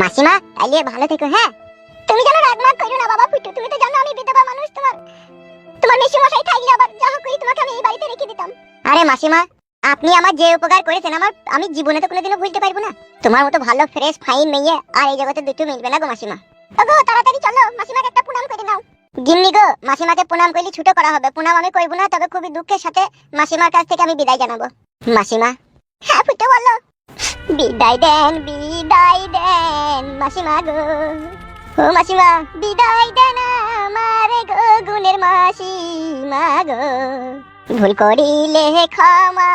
মাসিমা তাইলে ভালো থেকো। হ্যাঁ, তুমি যেন রাগ মাগ করো না বাবা ফুটু। তুমি তো জানো আমি বিধবা মানুষ। তোমার মেশি মশাই থাকলে আবার যা হোক করি তোমাকে আমি এই বাড়িতে রেখে দিতাম। আরে মাসিমা, আপনি আমার যে উপকার করেছেন আমি জীবনে তো কোনোদিনও ভুলতে পারবো না। তোমার মতো ভালো ফ্রেশ ফাইন মেয়ে আর এই জগতে দুটো মিলবে না গো মাসিমা। ওগো তাড়াতাড়ি চলো, মাসিমাকে একটা প্রণাম করে নাও। গিন্নি গো, মাসিমাকে প্রণাম করলে ছোট করা হবে। প্রণাম আমি করব না, তবে খুবই দুঃখের সাথে মাসিমার কাছ থেকে আমি বিদায় জানাবো। মাসিমা। হ্যাঁ ফুটে বলো। বিদায় দেন মাসিমা গো। ও মাসিমা বিদায় দেন আমার গো গুণের মাসিমা গো। ভুল করিলে ক্ষমা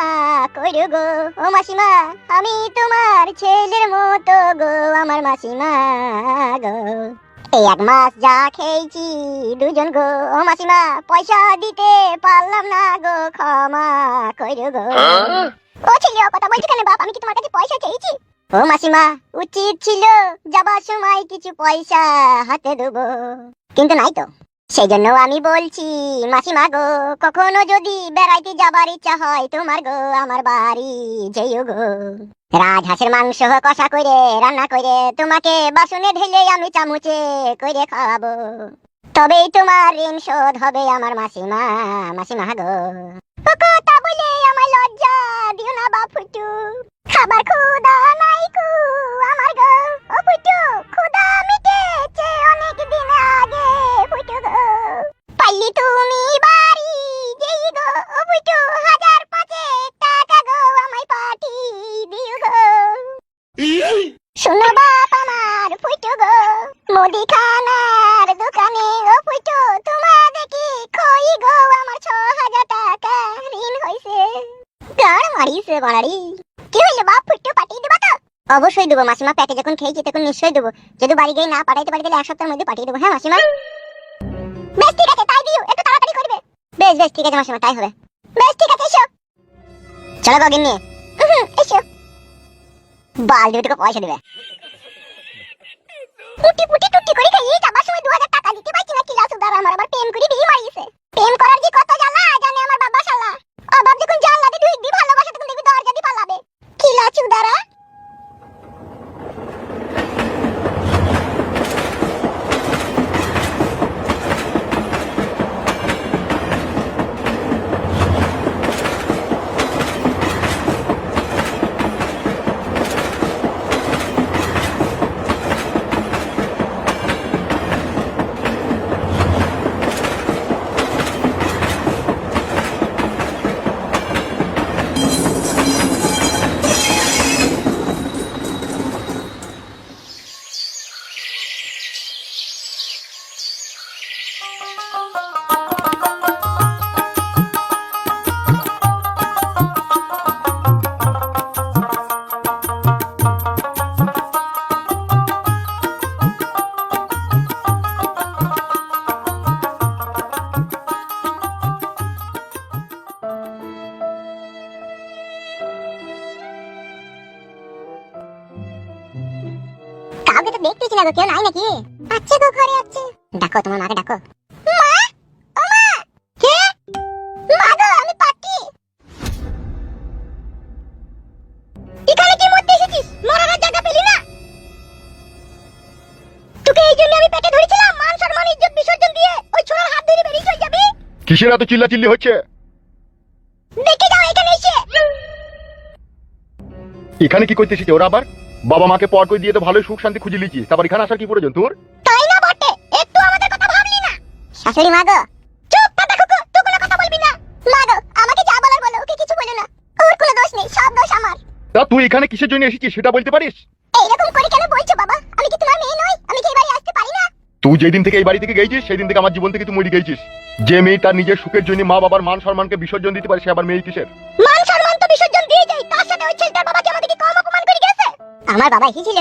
করো গো। ও মাসিমা আমি তোমার ছেলের মতো গো আমার মাসিমা গো। এই এক মাস যা খেয়েছি দুজন গো। ও মাসিমা পয়সা দিতে পারলাম না গো, ক্ষমা করো গো। ও ছেলে ও কথা বলছি কেন বাপ? আমি কি তোমার কাছে পয়সা চেয়েছি? ও মাসিমা উচিত ছিল যাবার সময় কিছু পয়সা হাতে দেবো, কিন্তু নাই তো। সেই জন্য আমি বলছি মাসিমা গো, কখনো যদি বেড়াইতে যাবার ইচ্ছা হয় তোমার গো আমার বাড়ি যেও গো। রাজহাঁসের মাংস কষা করে রান্না করে তোমাকে বাসনে ঢেলে আমি চামচে করে খাওয়াবো। তবেই তোমার ঋণ শোধ হবে আমার মাসিমা। মাসিমা গো, ও কথা বলে আমার লজ্জা দিও না বাপ ফুটু। খাবার ক্ষুধা নাই কু আমার গো। ও ফুটু ক্ষুধা মিটেছে অনেক দিন আগে ফুটু গো। পাইলি তুমি বাড়ি যেই গো। ও ফুটু 1005 টাকা গো আমায় পাঠিয়ে দিও গো। শোনো বাপ আমার ফুটু গো, মুদিখানার দোকানে ও ফুটু তোমার দেখি খই গো আমার 6000 টাকা ঋণ হইছে। গাড় মারিছে বাড়ারি। কি হইলো বাপ ফুটু পাঠিয়ে দিবা তো? অবশ্যই দেবো মাসিমা, পেটে যখন খেয়েছি তখন নিশ্চয়ই দেবো। যদি বাড়ি গিয়ে না পাঠাইতে পারি তাহলে 1 সপ্তাহের মধ্যে পাঠিয়ে দেবো। হ্যাঁ মাসিমা। বেশ ঠিক আছে তাই দিও, একটু তাড়াতাড়ি করবে। বেশ বেশ ঠিক আছে মাসিমা, তাই হবে। বেশ ঠিক আছে, এসো। চলো গো গিন্নি। এসো। বালতি থেকে পয়সা দিবে। পুটি পুটি টুটি করে খাইয়ে যাবার সময় 2000 টাকা দিতে পারছি না। কিলা সুদার আমার আবার প্রেম করে বিয়ে মারিয়েছে। প্রেম করার যে কত জ্বালা জানে আমার বাবা শালা। অভাব যখন জানলাতে ঢুকবি ভালোবাসা তখন দেখবি দরজা দিয়ে পালাবে। কিলা সুদারা। কাউকে তো দেখতেছি না গো, কেউ নাই নাকি? আচ্ছা গো ঘরে আছে। ডাকো তোমার মাকে ডাকো। মা, ও মা। কে? মা গো আমি পাটি। এখানে কি মরতে এসেছিস? মরার জায়গা পেলি না? তোকে এই জন্য আমি পেটে ধরেছিলাম, মান সম্মান ইজ্জত বিসর্জন দিয়ে ওই ছোড়ার হাত ধরে বেরিয়ে চলে যাবি? কিসের এত চিল্লাচিল্লি হচ্ছে? দেখে যাও এখানে এসে। এখানে কি করতে এসেছে ওরা আবার? বাবা মাকে পর করে দিয়ে তো ভালোই সুখ শান্তি খুঁজে লিয়েছিস, তারপর এখানে আসার কি প্রয়োজন তোর? তাই না বটে, একটু আমাদের কথা ভাবলি না? শাশুড়ি মা গো। চুপ পাতা কুকু, তুই কোনো কথা বলবি না। মা গো আমাকে যা বলার বলো, ওকে কিছু বলো না। ওর কোনো দোষ নেই, সব দোষ আমার। তা তুই এখানে কিসের জন্য এসেছিস সেটা বলতে পারিস? এইরকম করে কেন বলছো বাবা? আমি কি তোমার মেয়ে নই? আমি কি এই বাড়ি আসতে পারি না? তুই যেদিন থেকে এই বাড়ি থেকে গেছিস সেই দিন থেকে আমার জীবন থেকে তুই মরে গেছিস। যে মেয়ে তার নিজের সুখের জন্য মা বাবার মান সম্মানকে বিসর্জন দিতে পারে, সে আবার মেয়ে কিসের? মান সম্মান তো বিসর্জন দিয়ে যাই, তার সাথে ওই ছেলেটার বাবা কি আমাদেরকে কম অপমান করে গেছে? আমার বাবা এসেছিল।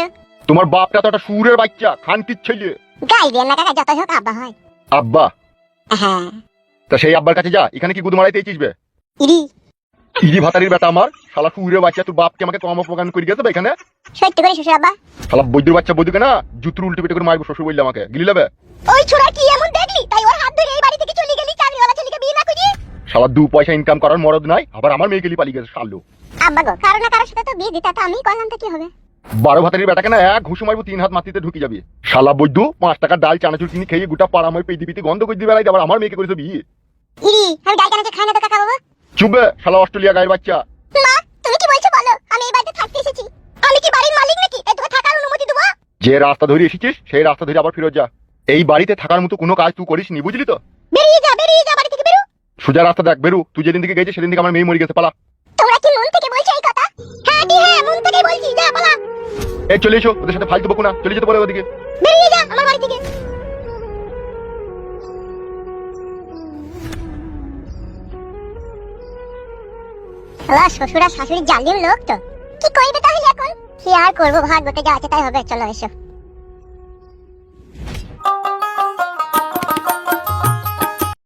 তোমার বাপটা তো একটা সুরের বাচ্চা, খানকির ছেলে। গাই দেন না কাকা, যত হোক আব্বা হয়। আব্বা? হ্যাঁ। তা সেই আব্বার কাছে যা, এখানে কি গুদ মারাইতে এসেছিস বে? ইরি ইরি ভাতারির বেটা আমার, শালা সুরের বাচ্চা, তোর বাপকে আমাকে কম অপমান করে গেছে এখানে। সত্যি করে শ্বশুর আব্বা? শালা বৈদ্যুর বাচ্চা, বৈদ্যুকে না জুতুর উল্টে পিটে করে মারবো শ্বশুর বললে আমাকে, গিলি নেবে? ওই ছোড়া কি এমন দেখলি তাই ওর হাত ধরে এই বাড়ি থেকে চলে গেলি? চাকরিওয়ালা ছেলেকে বিয়ে না করি? শালা 2 পয়সা ইনকাম করার মরদ নাই, আবার আমার মেয়ে গেলি পালিয়ে গেছে শালু। আব্বা গো কারো না কারোর সাথে তো বিয়ে দিতে, তা আমি করলাম তো কি হবে? 12 ভাতের বেটাকে না এক ঘুষু মারবো 3 হাত মাটিতে ঢুকে যাবে। শালা বৈদ্য 5 টাকার ডাল চানাচুর কিনে খেয়ে গোটা পাড়া মই পেটি পিটি গন্ধ করে দিয়ে বেড়াই, আবার আমার মেয়েকে করেছে বিয়ে। ইরি আমি ডাল কেন খাই না তো কাকা বাবু। চুপবে শালা অস্ট্রেলিয়া গায়ের বাচ্চা। মা তুমি কি বলছো বলো, আমি এই বাড়িতে থাকতে এসেছি, আমি কি বাড়ির মালিক নাকি এই তোকে থাকার অনুমতি দেবো? যে রাস্তা ধরে এসেছিস সেই রাস্তা ধরে আবার ফিরত যা। এই বাড়িতে থাকার মতো কোনো কাজ তুই করিস নি, বুঝলি তো? বেরিয়ে যা বাড়ি থেকে বেরো। সোজা রাস্তা দেখ, বেরু। তুই যেদিন থেকে গেছিস সেদিন থেকে আমার মেয়ে মরে গেছে, পালা। তোমরা কি মন থেকে বলছো এই কথা? হ্যাঁ দি হ্যাঁ মন থেকেই বলছি, যা পালা। এই চলে এসো, ওদের সাথে ফালতু বকো না, চলে যেতে পারে ওদিকে। বেরিয়ে যা আমার বাড়ি থেকে। আল্লাহ শ্বশুর আর শাশুড়ি জালিম লোক তো, কি করবে তাহলে এখন? কি আর করবো, ভাগ্যতে যা আছে তাই হবে, চলো এসো।